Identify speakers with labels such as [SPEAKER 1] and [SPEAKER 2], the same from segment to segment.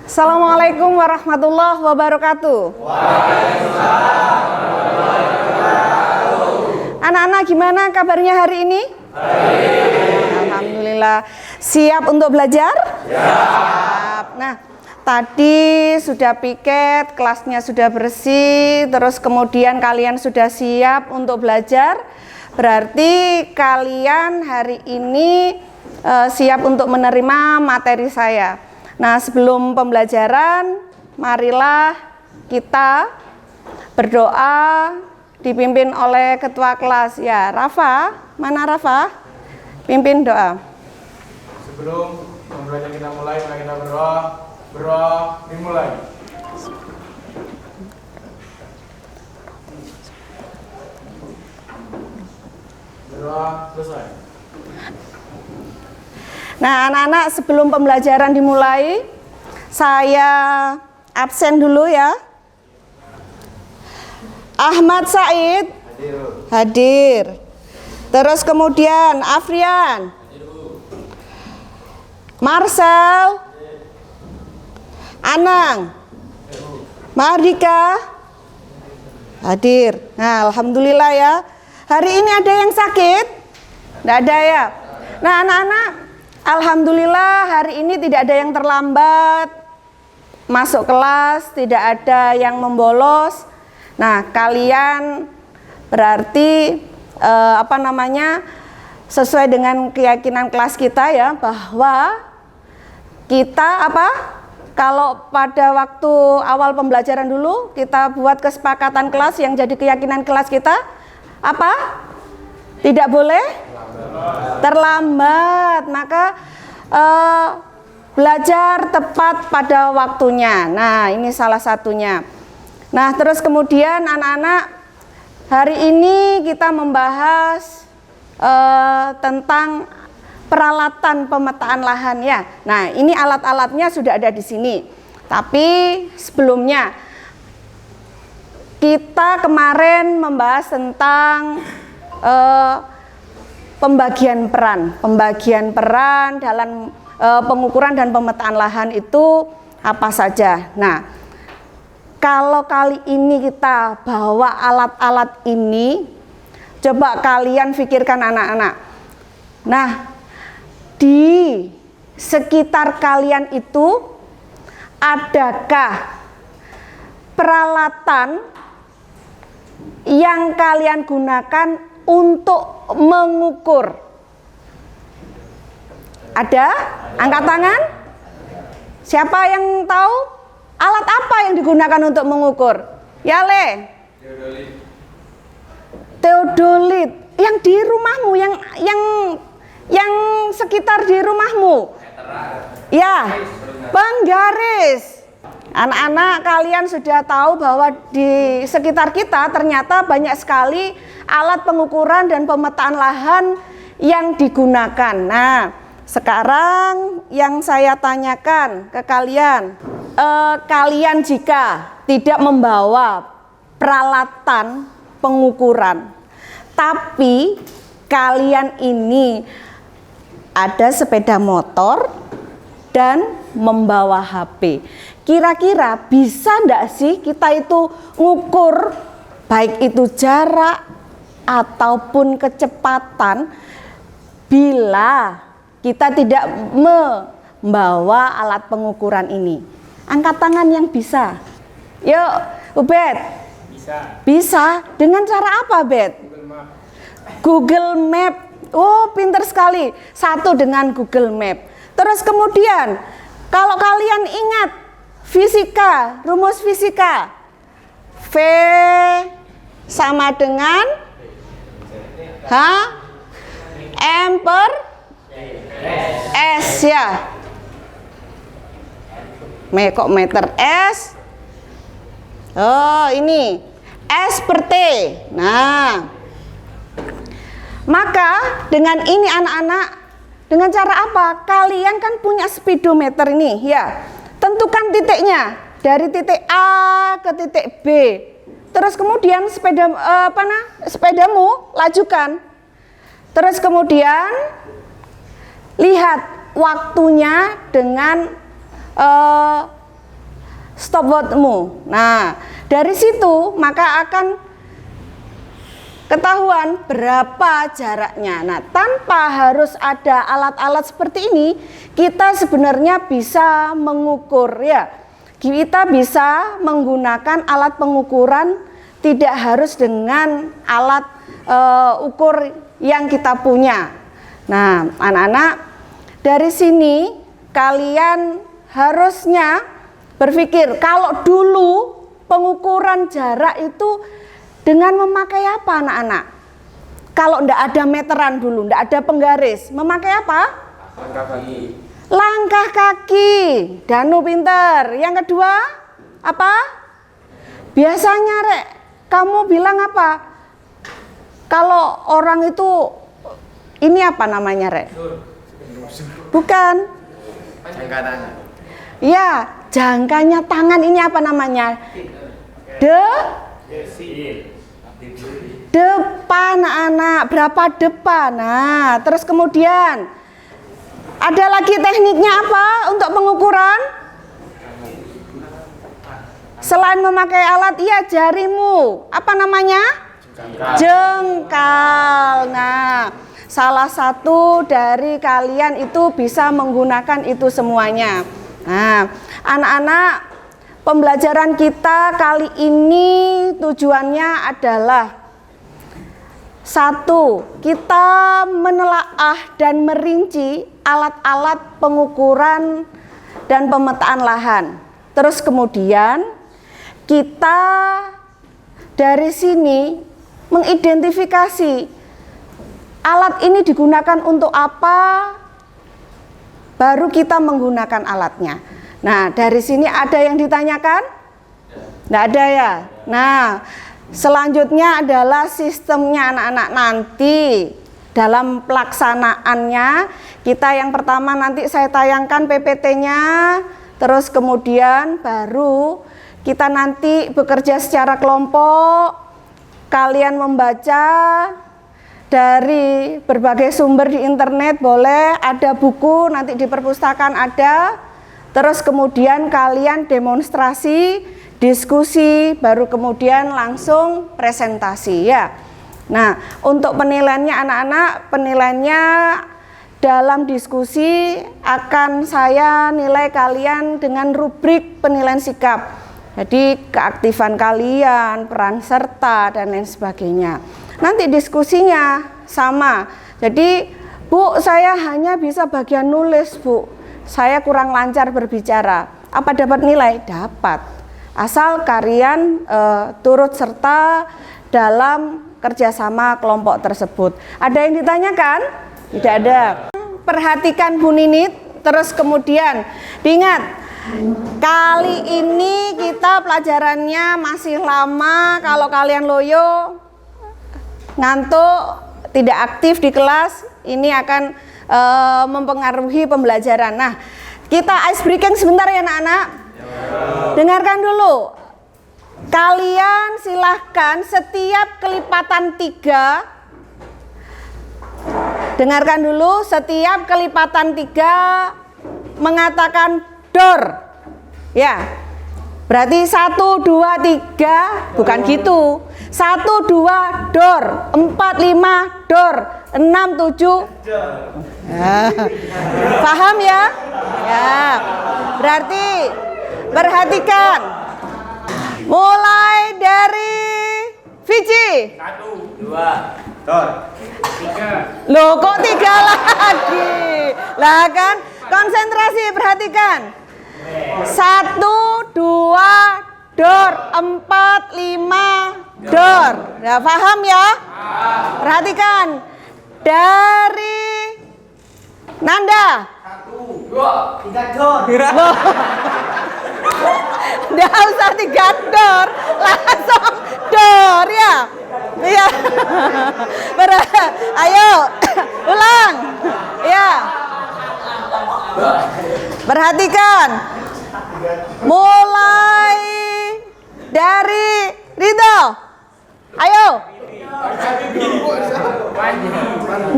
[SPEAKER 1] Assalamualaikum warahmatullahi wabarakatuh. Anak-anak gimana kabarnya hari ini? Alhamdulillah. Siap untuk belajar? Siap. Nah, tadi sudah piket, kelasnya sudah bersih, terus kemudian kalian sudah siap untuk belajar. Berarti kalian hari ini siap untuk menerima materi saya. Nah, sebelum pembelajaran, marilah kita berdoa dipimpin oleh ketua kelas. Ya, Rafa, mana Rafa? Pimpin doa.
[SPEAKER 2] Sebelum pembelajaran kita mulai, mari kita berdoa dimulai. Berdoa selesai.
[SPEAKER 1] Nah, anak-anak, sebelum pembelajaran dimulai, saya absen dulu ya. Ahmad Said hadir. Terus kemudian Afrian, Marcel, Anang, Mardika hadir. Nah, alhamdulillah ya. Hari ini ada yang sakit? Tidak ada ya. Nah, anak-anak, alhamdulillah hari ini tidak ada yang terlambat masuk kelas, tidak ada yang membolos. Nah, kalian berarti sesuai dengan keyakinan kelas kita ya, bahwa kita kalau pada waktu awal pembelajaran dulu kita buat kesepakatan kelas yang jadi keyakinan kelas kita tidak boleh terlambat, maka belajar tepat pada waktunya. Nah, ini salah satunya. Nah, terus kemudian anak-anak, hari ini kita membahas tentang peralatan pemetaan lahan ya. Nah, ini alat-alatnya sudah ada di sini. Tapi sebelumnya kita kemarin membahas tentang pembagian peran dalam pengukuran dan pemetaan lahan itu apa saja. Nah, kalau kali ini kita bawa alat-alat ini, coba kalian pikirkan anak-anak. Nah, di sekitar kalian itu adakah peralatan yang kalian gunakan untuk mengukur? Ada? Angkat tangan. Siapa yang tahu alat apa yang digunakan untuk mengukur? Yale. Teodolit. Yang di rumahmu, yang sekitar di rumahmu. Ya, penggaris. Anak-anak, kalian sudah tahu bahwa di sekitar kita ternyata banyak sekali alat pengukuran dan pemetaan lahan yang digunakan. Nah, sekarang yang saya tanyakan ke kalian, kalian jika tidak membawa peralatan pengukuran, tapi kalian ini ada sepeda motor dan membawa HP, kira-kira bisa enggak sih kita itu ngukur baik itu jarak ataupun kecepatan bila kita tidak membawa alat pengukuran ini? Angkat tangan yang bisa. Yuk, Ubed. Bisa. Dengan cara apa, Ubed? Google Map. Oh, pinter sekali. Satu dengan Google Map. Terus kemudian, kalau kalian ingat fisika, rumus fisika, V sama dengan M per S ya. Kok meter S? Oh, ini S per T. Nah, maka dengan ini anak-anak, dengan cara apa? Kalian kan punya speedometer ini ya. Tentukan titiknya dari titik A ke titik B. Terus kemudian sepedamu lajukan. Terus kemudian lihat waktunya dengan stopwatchmu. Nah, dari situ maka akan ketahuan berapa jaraknya. Nah, tanpa harus ada alat-alat seperti ini, kita sebenarnya bisa mengukur ya. Kita bisa menggunakan alat pengukuran, tidak harus dengan alat ukur yang kita punya. Nah, anak-anak, dari sini kalian harusnya berpikir kalau dulu pengukuran jarak itu dengan memakai apa anak-anak? Kalau tidak ada meteran dulu, tidak ada penggaris, memakai apa?
[SPEAKER 2] Langkah kaki.
[SPEAKER 1] Langkah kaki. Danu pinter. Yang kedua apa? Biasanya Rek, kamu bilang apa? Kalau orang itu ini apa namanya Rek? Bukan.
[SPEAKER 2] Jangka tangan.
[SPEAKER 1] Ya, jangkanya tangan ini apa namanya? Depan anak, berapa depan? Nah, terus kemudian ada lagi tekniknya apa untuk pengukuran? Selain memakai alat, iya jarimu. Apa namanya? Jengkal. Nah, salah satu dari kalian itu bisa menggunakan itu semuanya. Nah, anak-anak, pembelajaran kita kali ini tujuannya adalah satu, kita menelaah dan merinci alat-alat pengukuran dan pemetaan lahan. Terus kemudian kita dari sini mengidentifikasi alat ini digunakan untuk apa, baru kita menggunakan alatnya. Nah, dari sini ada yang ditanyakan? Tidak ada ya? Nah, selanjutnya adalah sistemnya anak-anak nanti dalam pelaksanaannya. Kita yang pertama nanti saya tayangkan PPT-nya, terus kemudian baru kita nanti bekerja secara kelompok. Kalian membaca dari berbagai sumber di internet, boleh ada buku nanti di perpustakaan ada. Terus kemudian kalian demonstrasi, diskusi, baru kemudian langsung presentasi ya. Nah, untuk penilaiannya anak-anak, penilaiannya dalam diskusi akan saya nilai kalian dengan rubrik penilaian sikap. Jadi keaktifan kalian, peran serta dan lain sebagainya. Nanti diskusinya sama. Jadi, Bu, saya hanya bisa bagian nulis, Bu. Saya kurang lancar berbicara. Apa dapat nilai? Dapat. Asal kalian turut serta dalam kerjasama kelompok tersebut. Ada yang ditanyakan? Tidak ada. Perhatikan Bu Ninit. Terus kemudian diingat, kali ini kita pelajarannya masih lama. Kalau kalian loyo, ngantuk, tidak aktif di kelas, ini akan mempengaruhi pembelajaran. Nah, kita ice breaking sebentar ya anak-anak. Dengarkan dulu. Kalian silahkan setiap kelipatan 3. Dengarkan dulu, setiap kelipatan 3 mengatakan door. Ya. Berarti 1, 2, 3, bukan gitu. 1, 2, door. 4, 5, door. 6, 7. Paham ya? Ya. Berarti perhatikan. Mulai dari Vici.
[SPEAKER 2] 1, 2, door. 3.
[SPEAKER 1] Loh, kok 3 lagi? Lah kan, konsentrasi, perhatikan. 1, 2, door. 4, 5, door. Ya, paham ya? Perhatikan. Dari Nanda.
[SPEAKER 2] 1, 2, 3 door.
[SPEAKER 1] Nggak usah 3 door, langsung door ya. Iya. Ayo, ulang. Ya. Perhatikan. Mulai dari Ridho. Ayo.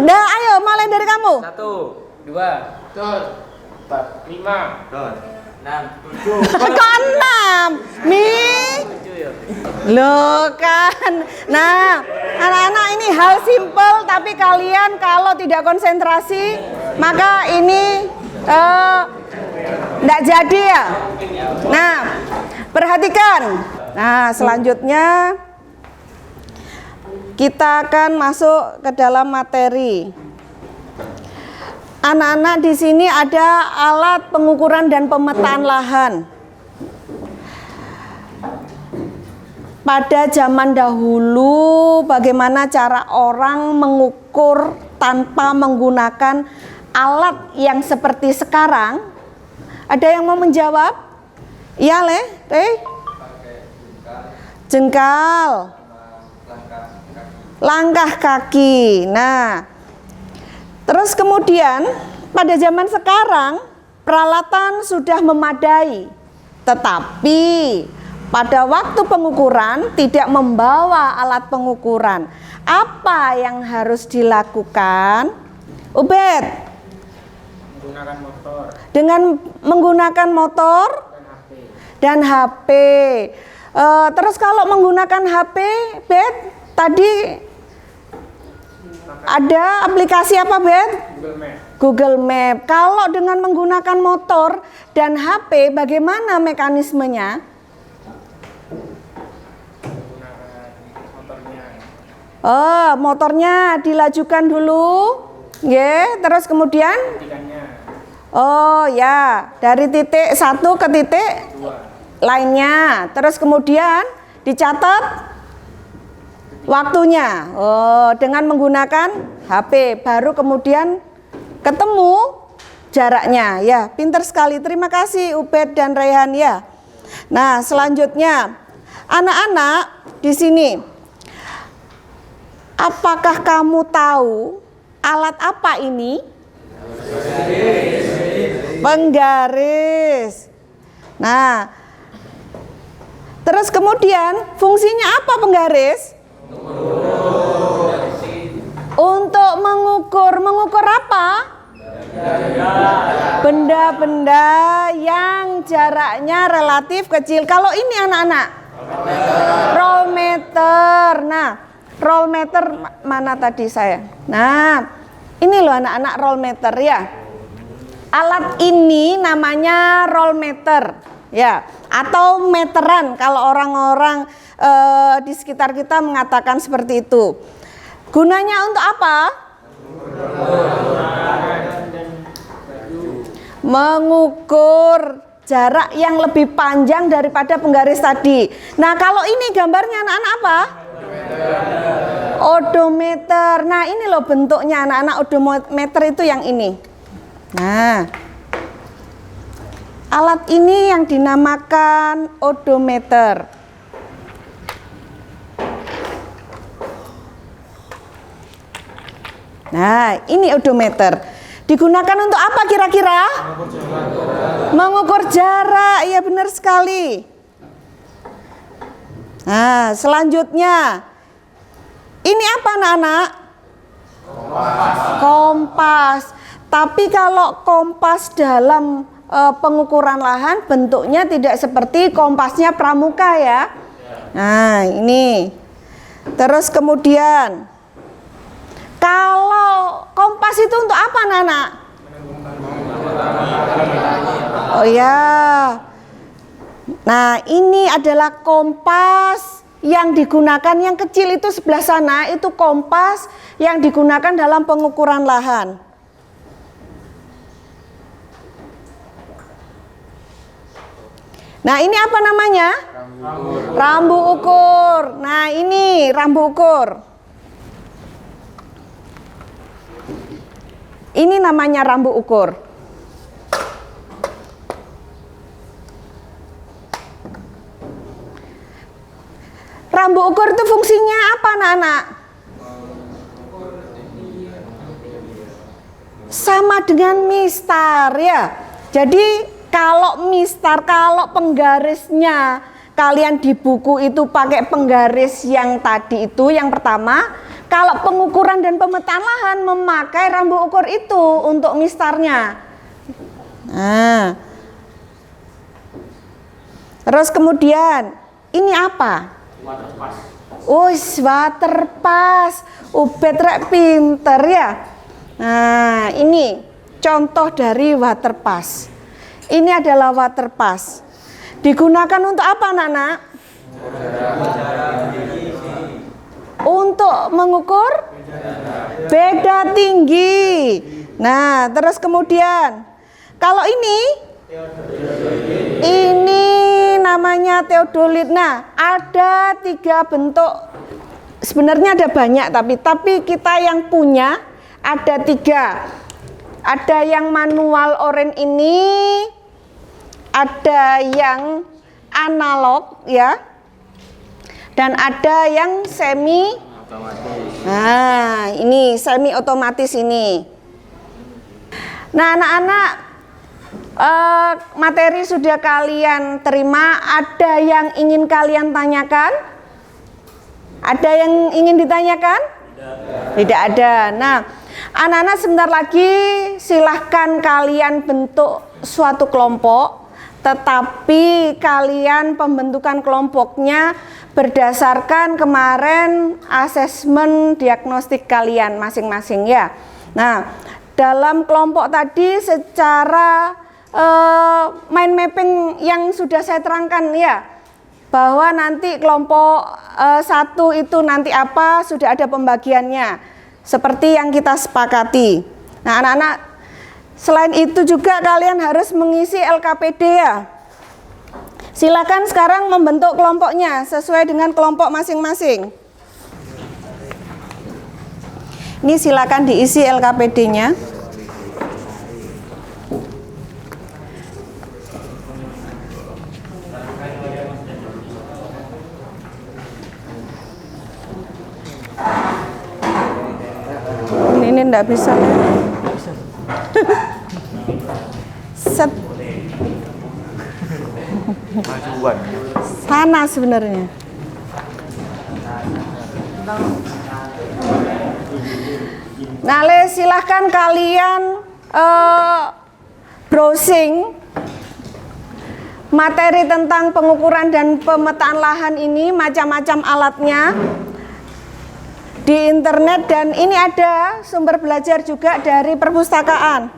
[SPEAKER 1] Nah, ayo mulai dari kamu.
[SPEAKER 2] 1, 2, door. 4, 5, 6, 7.
[SPEAKER 1] Kok 6? Loh kan. Nah, anak-anak ini hal simpel, tapi kalian kalau tidak konsentrasi maka ini enggak jadi ya. Nah, perhatikan. Nah, selanjutnya kita akan masuk ke dalam materi. Anak-anak, di sini ada alat pengukuran dan pemetaan lahan. Pada zaman dahulu, bagaimana cara orang mengukur tanpa menggunakan alat yang seperti sekarang? Ada yang mau menjawab? Iya, jengkal, langkah kaki. Nah, terus kemudian pada zaman sekarang peralatan sudah memadai, tetapi pada waktu pengukuran tidak membawa alat pengukuran. Apa yang harus dilakukan? Ubed?
[SPEAKER 2] Menggunakan motor.
[SPEAKER 1] Dengan menggunakan motor dan HP. Terus kalau menggunakan HP, Bet, tadi ada aplikasi apa, Bet?
[SPEAKER 2] Google Map.
[SPEAKER 1] Google Map. Kalau dengan menggunakan motor dan HP, bagaimana mekanismenya? Motornya dilajukan dulu, terus kemudian, dari titik 1 ke titik 2 lainnya, terus kemudian dicatat waktunya. Dengan menggunakan HP, baru kemudian ketemu jaraknya. Ya, pinter sekali. Terima kasih Ubed dan Raihan ya. Nah, selanjutnya, anak-anak di sini. Apakah kamu tahu alat apa ini? Penggaris. Nah, terus kemudian fungsinya apa penggaris? Untuk mengukur. Mengukur apa? Benda-benda yang jaraknya relatif kecil. Kalau ini anak-anak, rollmeter. Nah, rollmeter mana tadi saya? Nah, ini loh anak-anak rollmeter ya. Alat ini namanya rollmeter ya, atau meteran kalau orang-orang di sekitar kita mengatakan seperti itu. Gunanya untuk apa? Mengukur jarak yang lebih panjang daripada penggaris tadi. Nah, kalau ini gambarnya anak-anak apa? Odometer. Nah, ini loh bentuknya anak-anak, odometer itu yang ini. Nah, alat ini yang dinamakan odometer. Nah, ini odometer. Digunakan untuk apa kira-kira? Mengukur jarak. Iya, benar sekali. Nah, selanjutnya, ini apa anak-anak? Kompas. Tapi kalau kompas dalam pengukuran lahan bentuknya tidak seperti kompasnya pramuka ya. Nah, ini. Terus kemudian, kalau kompas itu untuk apa anak-anak? Oh ya. Nah, ini adalah kompas yang digunakan, yang kecil itu sebelah sana, itu kompas yang digunakan dalam pengukuran lahan. Nah, ini apa namanya? Rambu ukur. Nah, ini rambu ukur. Ini namanya rambu ukur. Rambu ukur itu fungsinya apa anak-anak? Sama dengan mistar ya. Jadi kalau mistar, kalau penggarisnya kalian di buku itu pakai penggaris yang tadi itu yang pertama, kalau pengukuran dan pemetaan lahan memakai rambu ukur itu untuk mistarnya. Nah, terus kemudian ini apa? Waterpass. Ubed rek pinter ya. Nah, ini contoh dari waterpass. Ini adalah waterpass. Digunakan untuk apa, anak-anak? Untuk mengukur beda tinggi. Nah, terus kemudian kalau ini namanya teodolit. Nah, ada 3 bentuk. Sebenarnya ada banyak, tapi kita yang punya ada 3. Ada yang manual oren ini, ada yang analog ya, dan ada yang semi otomatis. Nah, ini semi otomatis ini. Nah, anak-anak, materi sudah kalian terima. Ada yang ingin kalian tanyakan? Ada yang ingin ditanyakan? Tidak ada. Nah, anak-anak sebentar lagi silahkan kalian bentuk suatu kelompok, tetapi kalian pembentukan kelompoknya berdasarkan kemarin asesmen diagnostik kalian masing-masing ya. Nah, dalam kelompok tadi secara mind mapping yang sudah saya terangkan ya, bahwa nanti kelompok 1 itu nanti apa, sudah ada pembagiannya seperti yang kita sepakati. Nah, anak-anak, selain itu juga kalian harus mengisi LKPD ya. Silakan sekarang membentuk kelompoknya sesuai dengan kelompok masing-masing. Ini silakan diisi LKPD-nya. Ini enggak bisa ya. Set. Sana sebenarnya. Nah, silahkan kalian browsing materi tentang pengukuran dan pemetaan lahan ini, macam-macam alatnya di internet, dan ini ada sumber belajar juga dari perpustakaan.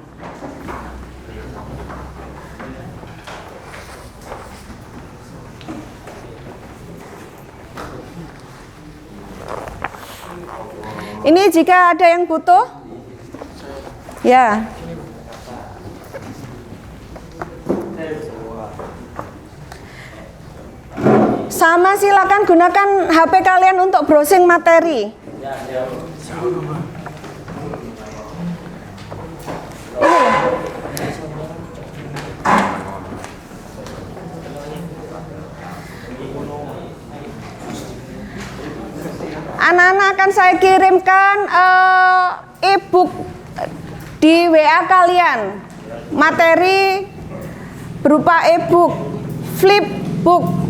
[SPEAKER 1] Ini jika ada yang butuh, ya. Sama, silakan gunakan HP kalian untuk browsing materi. Anak-anak akan saya kirimkan e-book di WA kalian, materi berupa e-book, flipbook.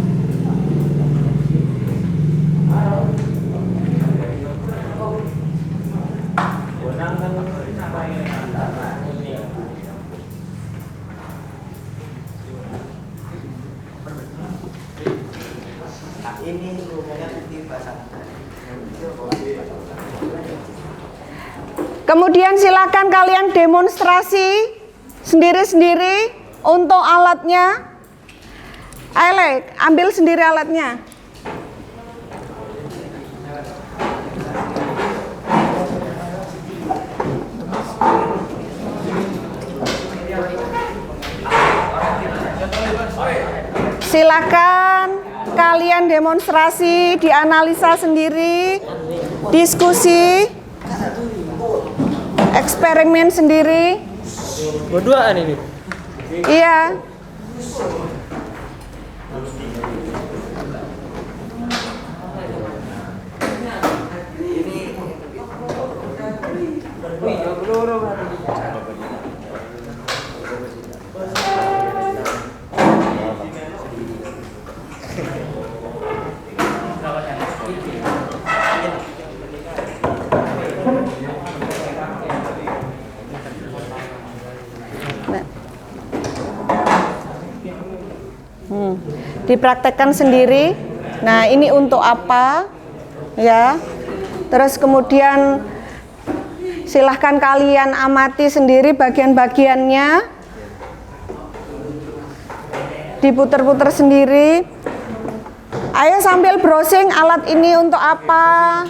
[SPEAKER 1] Kemudian silakan kalian demonstrasi sendiri-sendiri untuk alatnya. Ayo, ambil sendiri alatnya. Silakan kalian demonstrasi, dianalisa sendiri, diskusi, eksperimen sendiri.
[SPEAKER 3] Berduaan ini?
[SPEAKER 1] Iya. Dipraktekkan sendiri. Nah, ini untuk apa? Ya. Terus kemudian silahkan kalian amati sendiri bagian-bagiannya. Diputer-puter sendiri. Ayo sambil browsing alat ini untuk apa?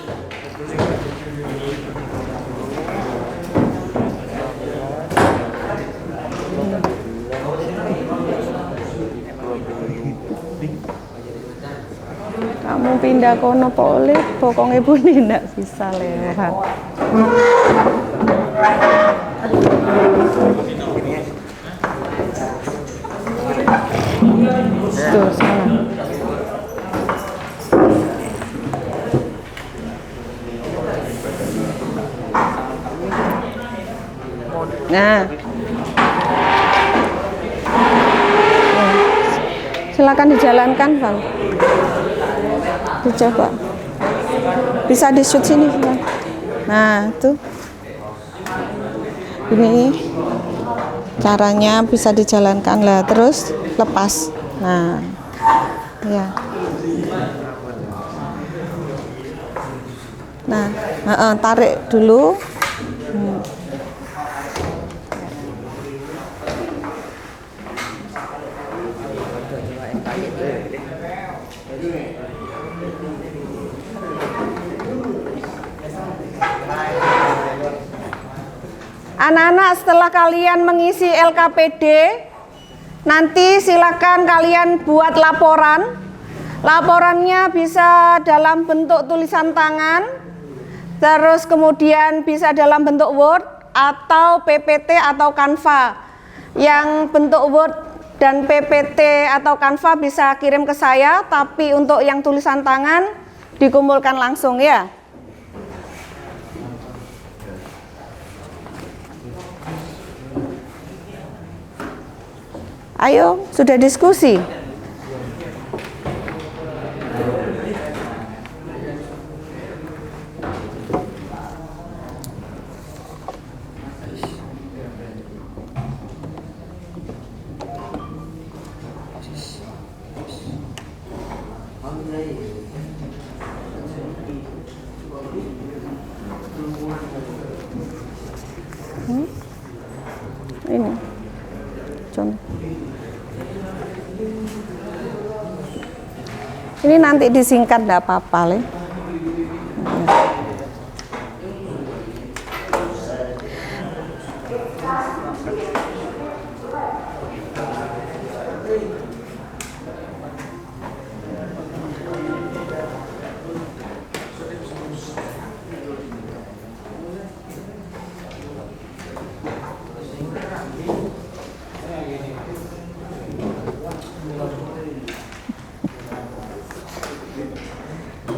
[SPEAKER 1] Kamu pindah kono poli, pokoknya ibu ini tidak bisa lewat. Tuh, sana. Nah, silakan dijalankan, Bang. Dicoba. Bisa di shoot sini, Bang. Nah, tuh. Ini caranya bisa dijalankan lah, terus lepas. Nah, ya. Nah, tarik dulu. Anak-anak, setelah kalian mengisi LKPD, nanti silakan kalian buat laporan. Laporannya bisa dalam bentuk tulisan tangan, terus kemudian bisa dalam bentuk Word atau PPT atau Canva. Yang bentuk Word dan PPT atau Canva bisa kirim ke saya, tapi untuk yang tulisan tangan dikumpulkan langsung ya. Ayo, sudah diskusi? Ini contoh. Ini nanti disingkat, enggak apa-apa, Le.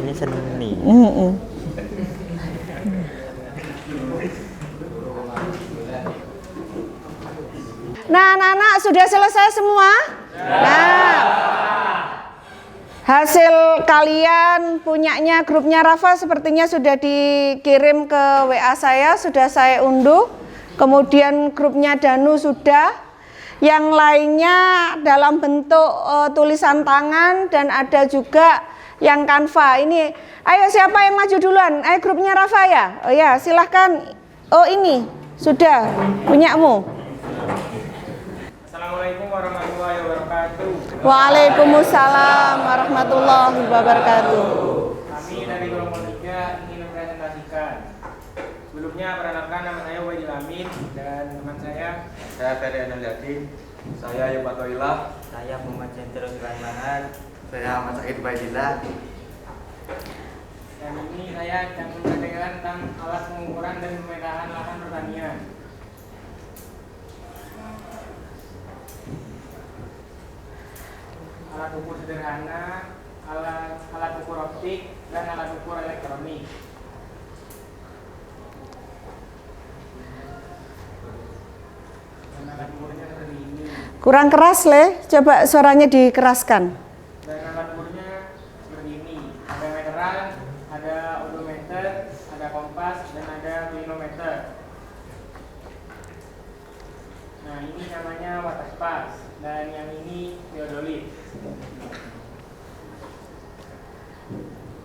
[SPEAKER 3] Ini seni.
[SPEAKER 1] Nah, anak-anak sudah selesai semua? Nah, hasil kalian punyanya grupnya Rafa sepertinya sudah dikirim ke WA saya, sudah saya unduh. Kemudian grupnya Danu sudah. Yang lainnya dalam bentuk tulisan tangan dan ada juga yang Canva. Ini, ayo siapa yang maju duluan? Ayo grupnya Rafa ya? Oh ya, silahkan. Oh ini, sudah punyamu.
[SPEAKER 2] Assalamualaikum warahmatullahi wabarakatuh.
[SPEAKER 1] Waalaikumsalam warahmatullahi wabarakatuh.
[SPEAKER 2] Kami dari kelompok 3 ingin mempresentasikan. Sebelumnya perkenalkan, nama saya Waidil Amin dan teman saya
[SPEAKER 4] Ferry Analiati, saya Ayub Atoilah,
[SPEAKER 3] Saya Muhammad Jendro Sulaiman.
[SPEAKER 4] saya Ahmad Said Baidillah.
[SPEAKER 2] dan ini saya akan memperkenalkan tentang alat pengukuran dan pemetaan lahan pertanian. Alat ukur sederhana, alat ukur optik, dan alat ukur elektronik. Dan alat ukurnya seperti ini.
[SPEAKER 1] Kurang keras, Le. Coba suaranya dikeraskan.
[SPEAKER 2] Dan alat ukurnya seperti ini. Ada meteran, ada odometer, ada kompas, dan ada klinometer. Nah, Nah, ini namanya waterpass dan yang ini theodolit.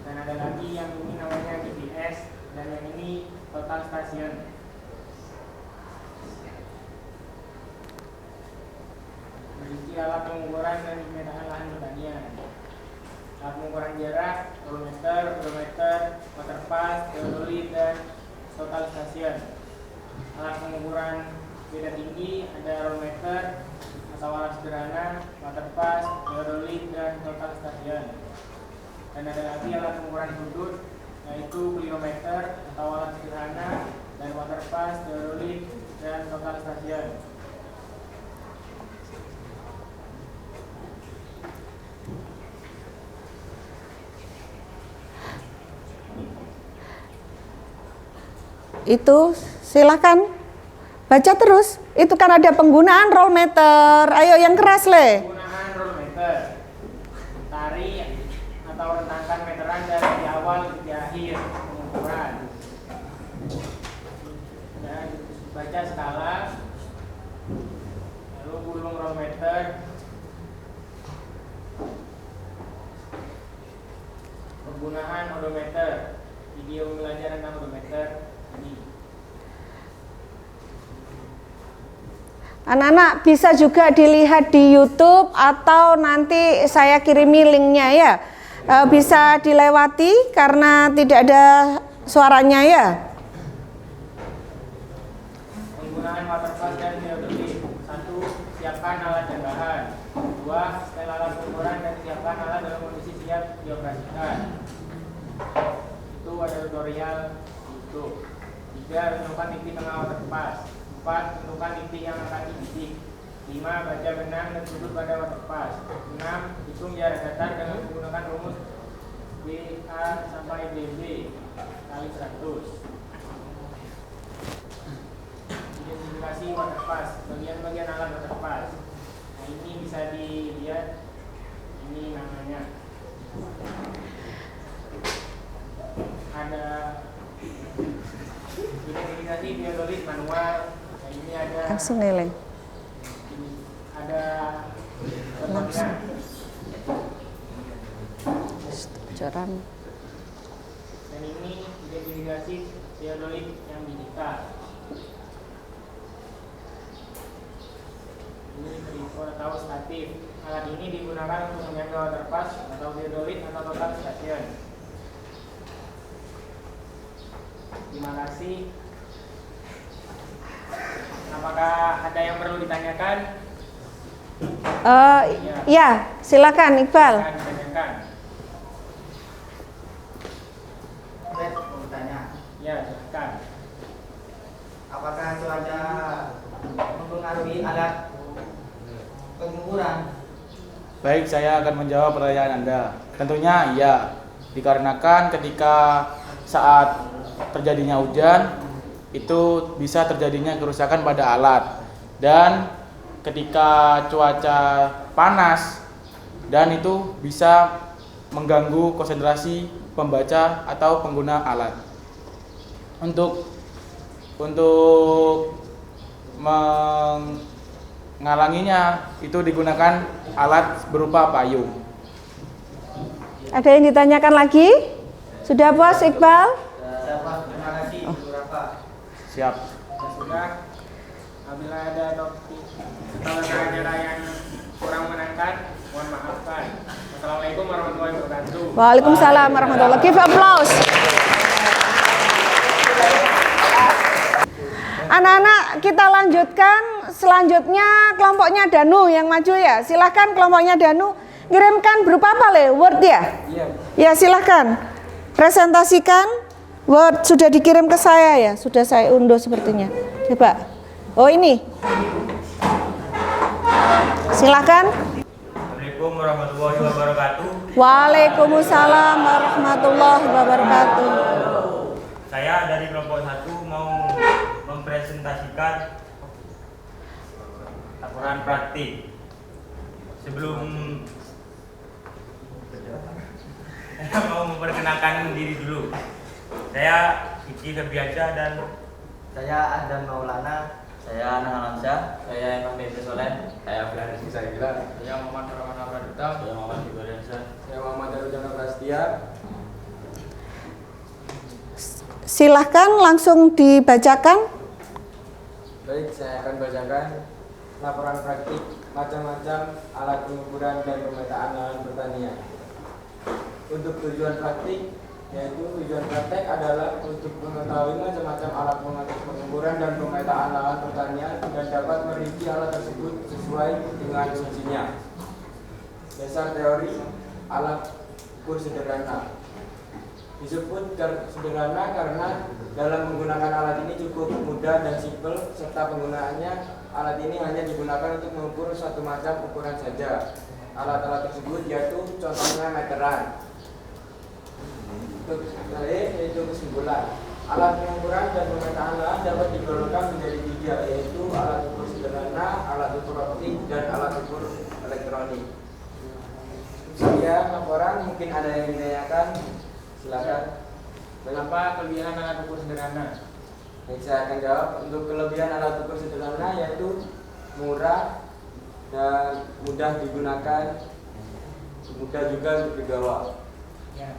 [SPEAKER 2] Dan ada lagi yang ini namanya GPS dan yang ini total station. Berisi alat pengukuran dan pemetaan lahan pertanian. Alat pengukuran jarak, barometer, odometer, waterpass, theodolit dan total station. Alat pengukuran beda tinggi ada barometer atau alat sederhana, waterpass, theodolit dan total station. Dan ada lagi alat pengukuran sudut yaitu pliometer atau alat sederhana dan waterpass, theodolit dan total station.
[SPEAKER 1] Itu silakan baca terus. Itu kan ada penggunaan roll meter. Ayo yang keras le.
[SPEAKER 2] Penggunaan roll meter, tarik atau rentangkan meteran dari awal ke akhir pengukuran. Dan baca skala, lalu gulung roll meter, penggunaan odometer, video belajar tentang odometer ini.
[SPEAKER 1] Anak-anak bisa juga dilihat di YouTube atau nanti saya kirimi linknya ya. Bisa dilewati karena tidak ada suaranya ya.
[SPEAKER 2] Penggunaan waterpass dan theodolit. 1. Siapkan alat dan bahan. 2. Setel alat pengukuran dan siapkan alat dalam kondisi siap dioperasikan. Itu ada tutorial YouTube. 3. Tentukan titik tengah waterpass. 4. Tentukan titik yang akan dibidik. 5. Baca benang dan sudut pada waterpass. 6. Hitung jarak datar dengan menggunakan rumus BA sampai BB kali 100. Identifikasi waterpass, bagian-bagian alat waterpass. Nah, ini bisa dilihat, ini namanya. Ada identifikasi theodolit manual. Nah, ini ada
[SPEAKER 1] Langsung nilai.
[SPEAKER 2] ada contohnya.
[SPEAKER 1] Joran.
[SPEAKER 2] Dan ini identifikasi theodolit yang digital. Ini tripod atau statif. Alat ini digunakan untuk menjaga waterpass atau theodolit atau total station. Terima kasih. Apakah ada yang perlu ditanyakan?
[SPEAKER 1] Ya, silakan Iqbal.
[SPEAKER 2] Akan ditanyakan.
[SPEAKER 3] Mau bertanya,
[SPEAKER 2] Ya, silakan.
[SPEAKER 3] apakah cuaca mempengaruhi alat pengukuran?
[SPEAKER 5] Baik, saya akan menjawab pertanyaan Anda. Tentunya iya, dikarenakan ketika saat terjadinya hujan, itu bisa terjadinya kerusakan pada alat. Dan ketika cuaca panas, dan itu bisa mengganggu konsentrasi pembaca atau pengguna alat. Untuk mengalanginya, itu digunakan alat berupa payung.
[SPEAKER 1] Ada yang ditanyakan lagi? Sudah puas Iqbal?
[SPEAKER 3] Terima kasih, beberapa.
[SPEAKER 5] Siap.
[SPEAKER 2] Sudah. Apabila ada topik atau cara-cara yang kurang menyenangkan, mohon maafkan. Assalamualaikum warahmatullahi wabarakatuh.
[SPEAKER 1] Waalaikumsalam warahmatullahi wabarakatuh. Give applause. Anak-anak, kita lanjutkan. Selanjutnya kelompoknya Danu yang maju ya. Silahkan kelompoknya Danu. Kirimkan berupa apa le? Word ya?
[SPEAKER 2] Iya.
[SPEAKER 1] Ya silahkan. Presentasikan. Word sudah dikirim ke saya ya. Sudah saya unduh sepertinya. Coba. Oh ini. Silahkan.
[SPEAKER 3] Assalamualaikum warahmatullahi wabarakatuh.
[SPEAKER 1] Waalaikumsalam warahmatullahi wabarakatuh.
[SPEAKER 3] Saya dari kelompok 1 mau mempresentasikan laporan praktik. Sebelum saya mau memperkenalkan diri dulu. Saya Ici Febriansyah dan saya Adnan Maulana
[SPEAKER 6] Saya Anang Alamsyah. Saya Imam Ibnu Soleh.
[SPEAKER 4] Saya Abdul Rizky Sayyidillah.
[SPEAKER 6] Saya Muhammad Rahman Abradita. Saya Muhammad Ibadah.
[SPEAKER 4] Saya Muhammad Darujana Prasetya.
[SPEAKER 1] Silahkan langsung dibacakan.
[SPEAKER 2] Baik, saya akan bacakan laporan praktik macam-macam alat pengukuran dan pemetaan lahan pertanian. Untuk tujuan praktik, yaitu tujuan praktek adalah untuk mengetahui macam-macam alat pengukuran dan pemetaan lahan pertanian dan dapat merinci alat tersebut sesuai dengan fungsinya. Dasar teori alat ukur sederhana. Disebut sederhana karena dalam menggunakan alat ini cukup mudah dan simpel, serta penggunaannya alat ini hanya digunakan untuk mengukur satu macam ukuran saja. Alat-alat tersebut yaitu contohnya meteran. Untuk yaitu kesimpulan, alat pengukuran dan pemetaan lahan dapat digolongkan menjadi 3, yaitu alat ukur sederhana, alat ukur optik, dan alat ukur elektronik. Sekian laporan, mungkin ada yang ditanyakan. Silakan.
[SPEAKER 3] Apa kelebihan alat ukur sederhana?
[SPEAKER 2] Baik, saya akan jawab. Untuk kelebihan alat ukur sederhana yaitu murah dan mudah digunakan, mudah juga untuk dibawa.
[SPEAKER 3] Ya.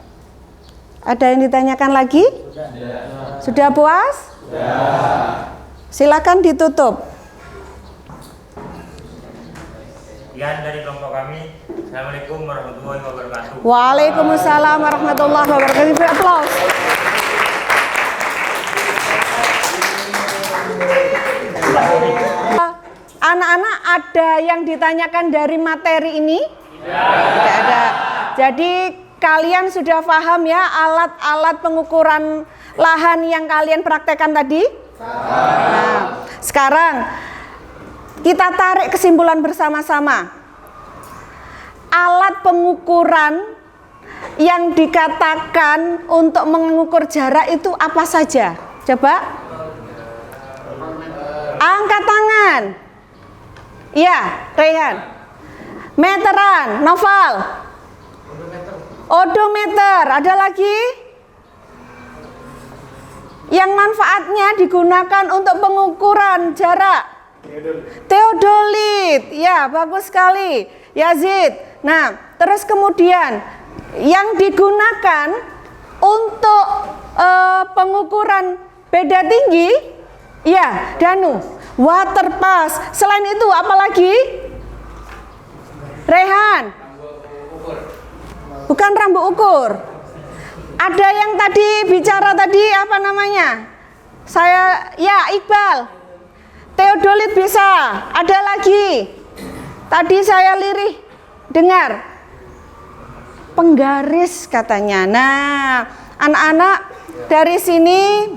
[SPEAKER 1] Ada yang ditanyakan lagi? Sudah puas? Silakan ditutup.
[SPEAKER 3] Sekian dari kelompok kami. Assalamualaikum warahmatullahi wabarakatuh.
[SPEAKER 1] Waalaikumsalam warahmatullahi wabarakatuh. Beri aplaus. Anak-anak, ada yang ditanyakan dari materi ini? Tidak ada. Jadi kalian sudah paham ya alat-alat pengukuran lahan yang kalian praktekkan tadi? Nah, sekarang kita tarik kesimpulan bersama-sama. Alat pengukuran yang dikatakan untuk mengukur jarak itu apa saja? Coba angkat tangan. Ya, Rehan. Meteran, Noval. Odometer, ada lagi? Yang manfaatnya digunakan untuk pengukuran jarak. Teodolit, ya bagus sekali. Yazid. Nah, terus kemudian yang digunakan untuk pengukuran beda tinggi, ya Danu, water pass. Selain itu apa lagi? Rehan. Bukan rambu ukur. Ada yang tadi bicara tadi apa namanya? Iqbal. Teodolit bisa. Ada lagi. Tadi saya lirih dengar. Penggaris katanya. Nah, anak-anak dari sini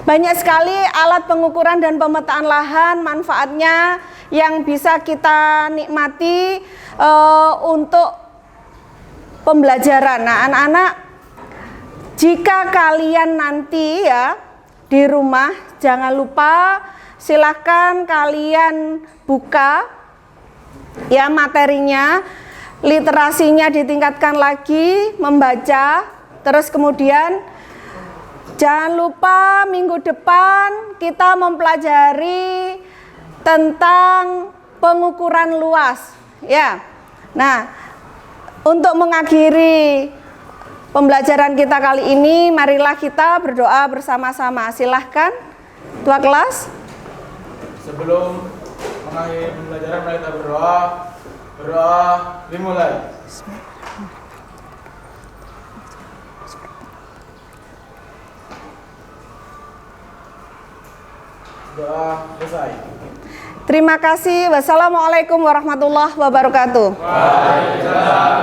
[SPEAKER 1] banyak sekali alat pengukuran dan pemetaan lahan, manfaatnya yang bisa kita nikmati untuk pembelajaran. Nah, anak-anak, jika kalian nanti ya di rumah, jangan lupa silakan kalian buka ya materinya, literasinya ditingkatkan lagi, membaca. Terus kemudian jangan lupa minggu depan kita mempelajari tentang pengukuran luas ya. Nah, untuk mengakhiri pembelajaran kita kali ini, marilah kita berdoa bersama-sama. Silahkan Tua kelas.
[SPEAKER 5] Sebelum mengakhiri pembelajaran, mari kita berdoa. Berdoa dimulai. Doa selesai.
[SPEAKER 1] Terima kasih. Wassalamualaikum warahmatullahi wabarakatuh.
[SPEAKER 5] Waalaikumsalam.